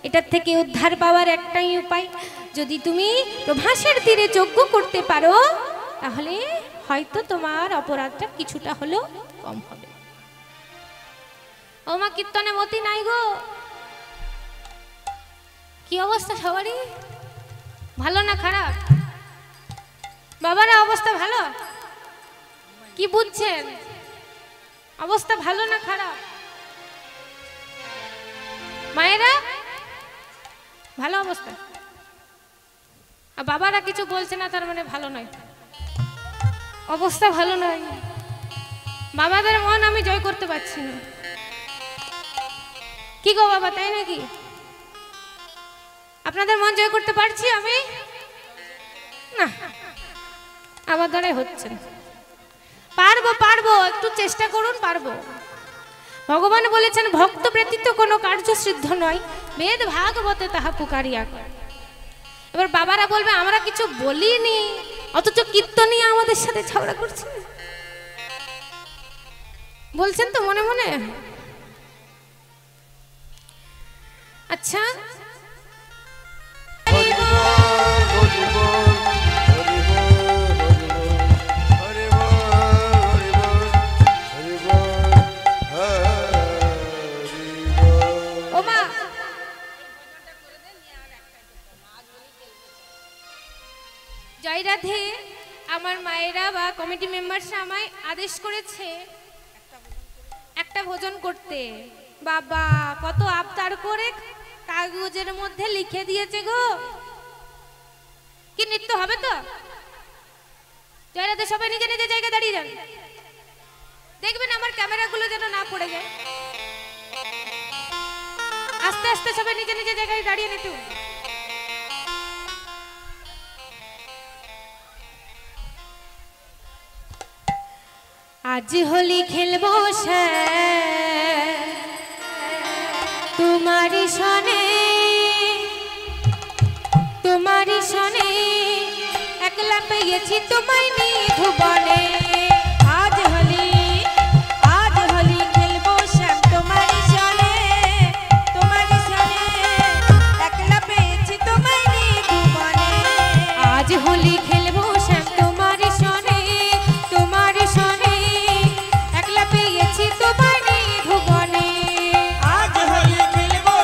এটার থেকে উদ্ধার পাওয়ার একটাই উপায়, যদি তুমি প্রভাসের তীরে যজ্ঞ করতে পারো তাহলে হয়তো তোমার অপরাধটা কিছুটা হলেও কম হবে। ও মা কীর্তনে মতি নাই গো, কি অবস্থা সবারই? ভালো না খারাপ? বাবারা অবস্থা ভালো? কি বুঝছেন? অবস্থা ভালো না খারাপ? মায়েরা ভালো অবস্থা, আর বাবারা কিছু বলছে না তার মানে ভালো নয়, অবস্থা ভালো নয়। বাবাদের মন আমি জয় করতে পারছি না, কি গো বাবা, তাই নাকি? আপনাদের মন জয় করতে পারছি আমি না, আমার দ্বারাই হচ্ছে না। পারবো পারবো, একটু চেষ্টা করুন, পারবো। ভগবান বলেছেন ভক্ত ব্যতীত কোনো কার্য সিদ্ধ নয়, বেদ ভাগবতে তাহা পুকারিয়া। এবার বাবারা বলবে আমরা কিছু বলিনি, অথচ কীর্তনী আমাদের সাথে ঝগড়া করছে, বলছেন তো মনে মনে। আচ্ছা হরি বল, হরি বল, হরি বল, হরি বল, হরি বল, হরি বল, হরি বল। ও মা, জয় রাধে। আমার মায়েরা বা কমিটি মেম্বারসরা আমায় আদেশ করেছে একটা ভোজন করতে। বাবা কত আবদার করে কাগজের মধ্যে লিখে দিয়েছে গো। কি নৃত্য হবে তো? জয় রাধে। সবাই নিজে নিজে জায়গায় দাঁড়িয়ে যান, দেখবেন আমার ক্যামেরাগুলো যেন না পড়ে যায়। আস্তে আস্তে সবাই নিজে নিজে জায়গায় দাঁড়িয়ে নিতে। আজ হোলি খেলবো তোমারি সনে, তোমারি সনে একলা পেয়েছি তোমায় নিধুবনে। আজ হোলি খেলবো শ্যাম তোমারি সনে, তোমারি সনে একলা পেয়েছি তোমায় নিধুবনে। আজ হোলি খেলবো শ্যাম তোমারি সনে, তোমারি সনে একলা পেয়েছি তোমায় নিধুবনে। আজ হোলি খেলবো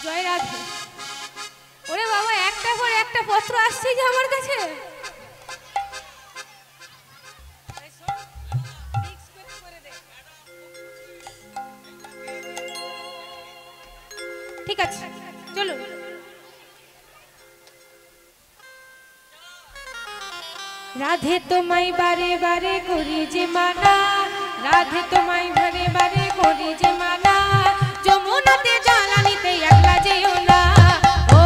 জয় রাধে। ওরে বাবা, একটা পর একটা পত্র আসছে যে আমার কাছে। ঠিক আছে, চলুন। রাধে তোমায় বারে বারে করি যে মানা, রাধে তোমায় বারে বারে করি যে মানা, যমুনাতে জ্বালানিতে একলা যেও না। ও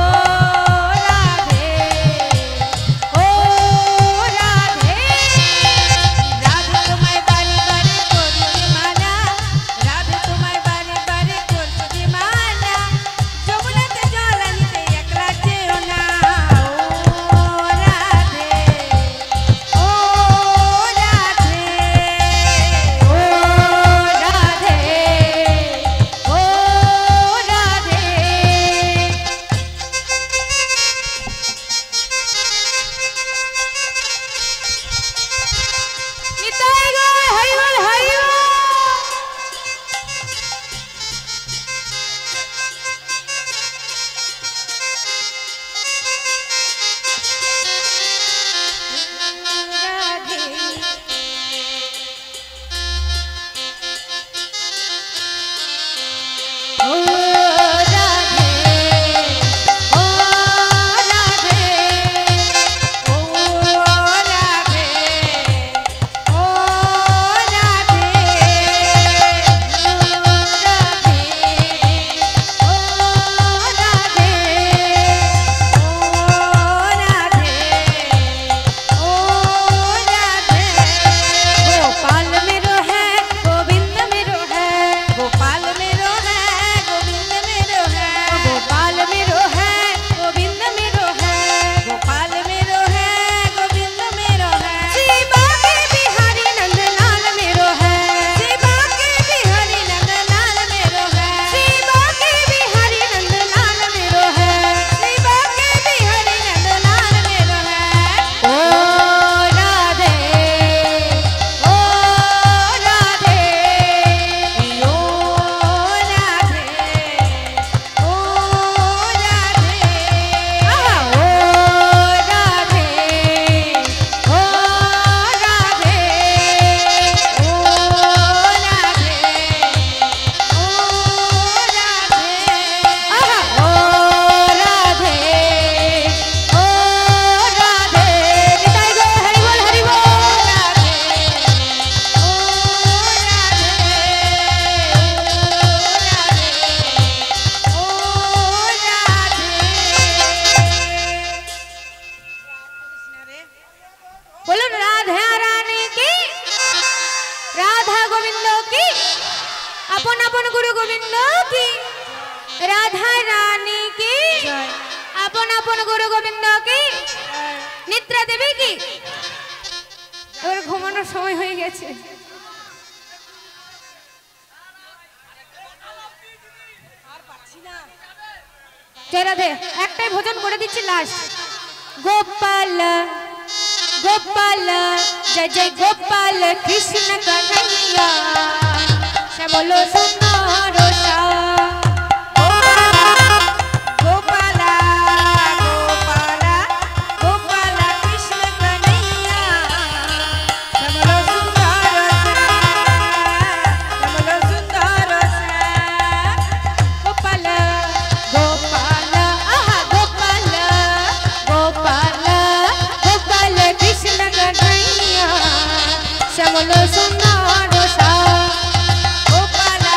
রাধে, ও রাধে, রাধে তোমায় বারে বারে করি যে মানা, রাধে তোমায় বারে বারে করছি যে মানা, যমুনাতে জল আনিতে একলা যেও না। ও রাধে, ও রাধে, ও রাধে, ও রাধে। নিতাই গৌর হরি বল, হরি বল। ও রাধে, ও রাধে, ও রাধে, ও রাধে, गोपाल मेरो है गोविंद मेरो है, गोपाल मेरो है गोविंद मेरो है, गोपाल मेरो है गोविंद मेरो है, गोपाल मेरो है गोविंद मेरो है, शिवा के बिहारी नंदलाल मेरो है, शिवा के बिहारी नंदलाल मेरो है, शिवा के बिहारी नंदलाल मेरो है। शिवा के बिहारी नंदलाल मेरो है। ओ राधे, ओ राधे, ओ राधे, ओ राधे, आहा, ओ राधे, ओ राधे, ओ राधे, ओ राधे, आहा, ओ राधे, ओ राधे। निताई गौर हरि बोल, हरि बोल। बोलो राधा रानी की, राधा गोविंद की, अपन अपन गुरु गोविंद की, राधा रानी की, अपन अपन गुरु गोविंद की, निद्रा देवी की। এবার ঘুমানোর সময় হয়ে গেছে। জয় রাধে। একটাই ভোজন করে দিচ্ছি লাস্ট। গোপাল গোপাল জয় জয় গোপাল কৃষ্ণ কন্হैया শ্যামল সুন্দর শ্যাম। गोपाला गोपाला गोपाला कृष्ण कन्हैया श्यामल सुंदर श्यामल सुंदर श्याम। গোপাল গোপাল, আহা গোপাল গোপাল গোপাল কৃষ্ণ কন্হैया শ্যামল সুন্দর শ্যাম। गोपाला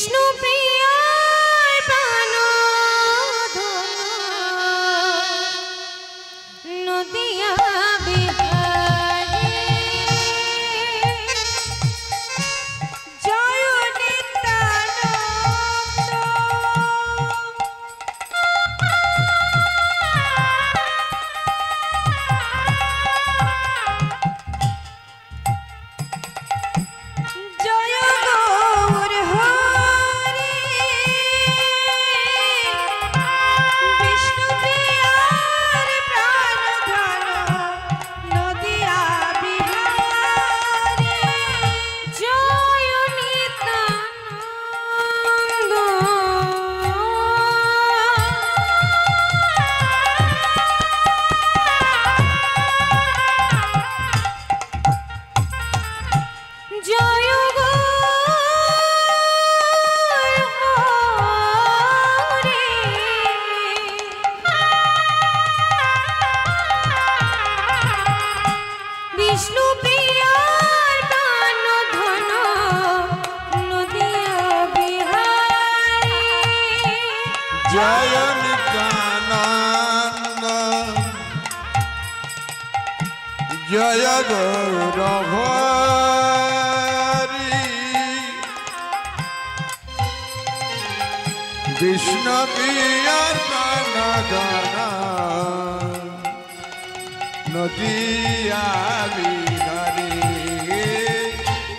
বিষ্ণু প্রিয়ার প্রাণধন নদিয়া বিহারী জয় নিত্যানন্দ জয় গৌর হরি বিষ্ণু প্রিয়ার প্রাণধন নদিয়া বিহারী জয় নিত্যানন্দ জয় বিষ্ণু প্রিয়ার প্রাণধন নদিয়া বিহারী জয় নিত্যানন্দ জয় গৌর হরি বিষ্ণু প্রিয়ার প্রাণধন নদিয়া বিহারী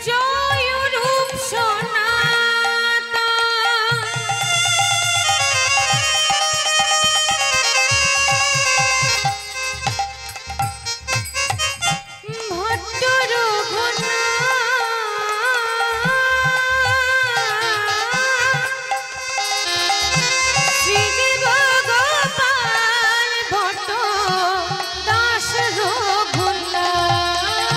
জয় রূপ সনাতন ভট্ট রঘুনাথ শ্রীদেব Gopal Bhatt Das Raghunath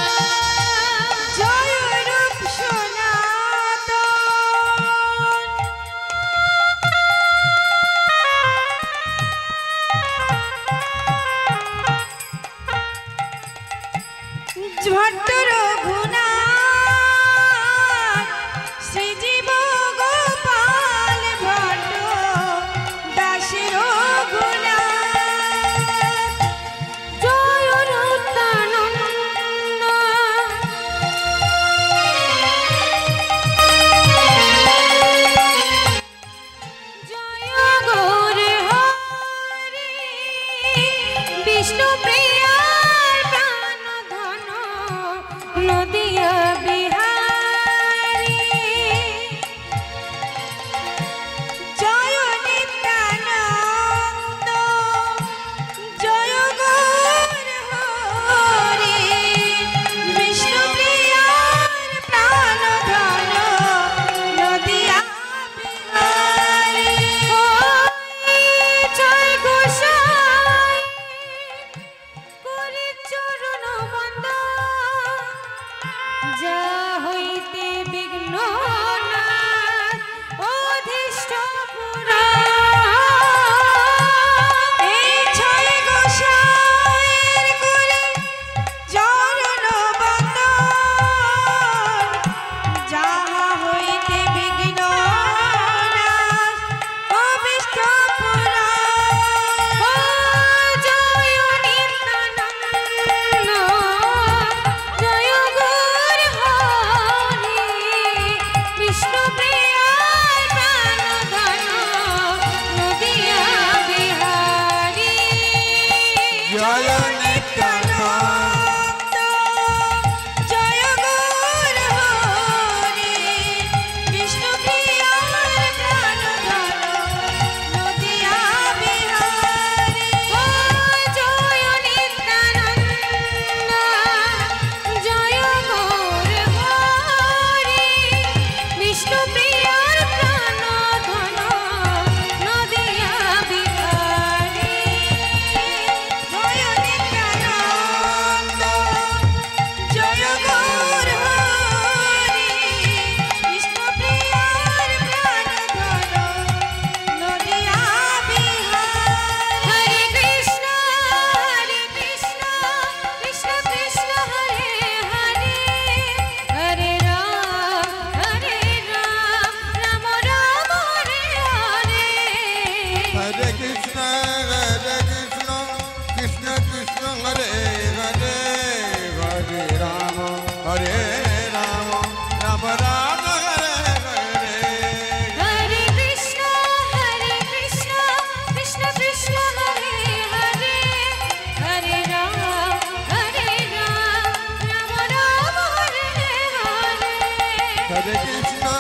Hare Krishna,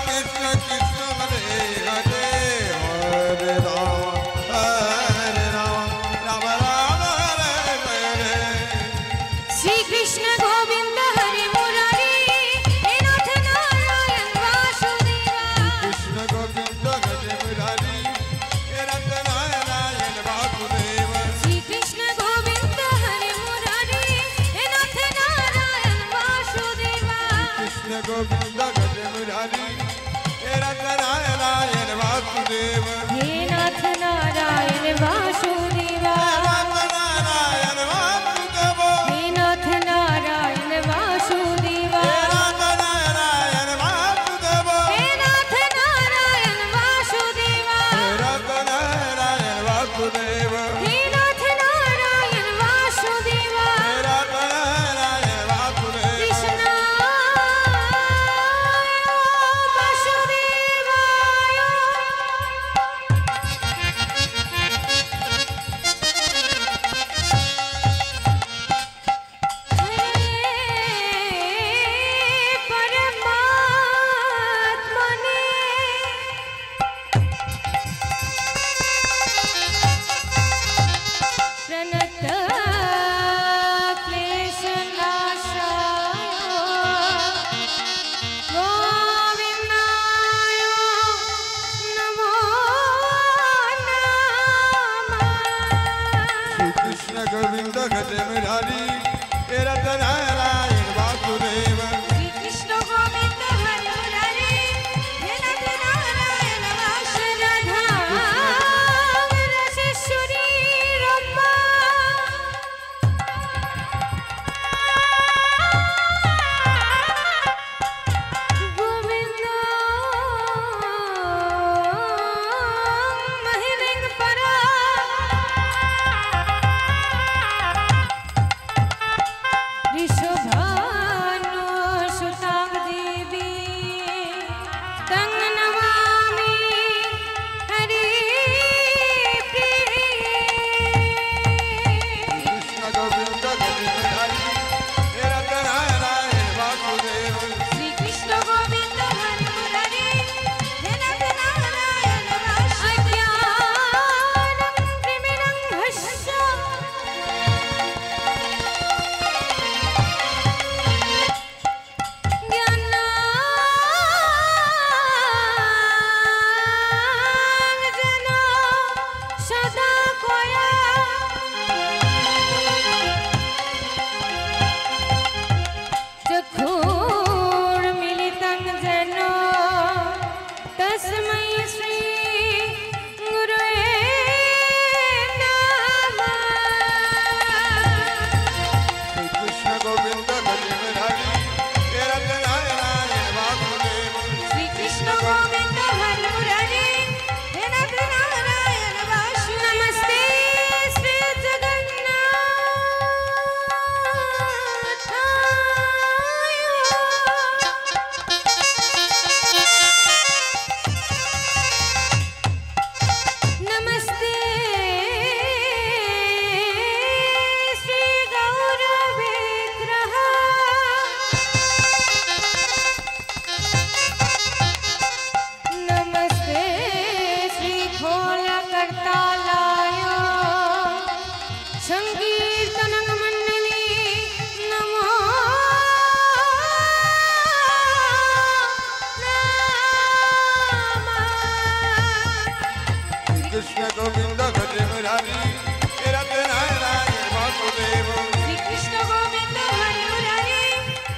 Krishna Krishna, Hare Hare, Hare Rama, Rama Rama, Hare Hare. Shri Krishna Govinda Hari Murari, He Nath Narayan Vasudeva. Krishna Govinda Hare Murari, He Nath Narayan Vasudeva. Shri Krishna Govinda Hari Murari, He Nath Narayan Vasudeva. Krishna Govinda Hare Murari, He Nath Narayan Vasudeva. He Nath Narayan Vasudeva. He Nath Narayan Vasudeva. He Nath Narayan Vasudeva. He Nath Narayan Vasudeva. Krishna Krishna Govinda Hare Murari, He Nath Narayan Vasudeva. Shri Krishna Govinda Hari Murari, He Nath Narayan Vasudeva. Raseshwari Rama. Govinda Mahiveng Para. Rishabhanu Sutang Devi Tang Namami Hari Krishna Govinda Hare Murari, He Nath Narayan Vasudeva. Shri Krishna Govinda Hari Murari, He Nath Narayan Vasudeva. Ajnanam Kriminam Hasya Jano Sada Koya Chakhur Militang Jano Tasmai Shri Gurue Namah. Krishna Govinda Hare Murari, He Nath Narayan Vasudeva. Shri Krishna Govinda Hari Murari, He Nath Narayan Vasudeva. Namaste Shri Jagannath. Namaste Shri Gaura Vigraha. नमस्ते श्री खोला करतालायो संकीर्तन मंडली नमो नमः। Krishna Govinda Hare Murari, He Nath Narayan Vasudeva. Shri Krishna Govind Hari Murari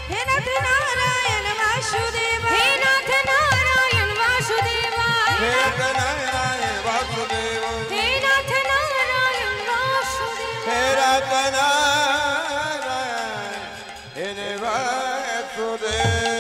hey Nath Narayan Vasudeva. Hey Nath Narayan Vasudeva. He Nath Narayan Vasudeva. Hey Nath Narayan Vasudeva. He Nath Narayan Vasudeva.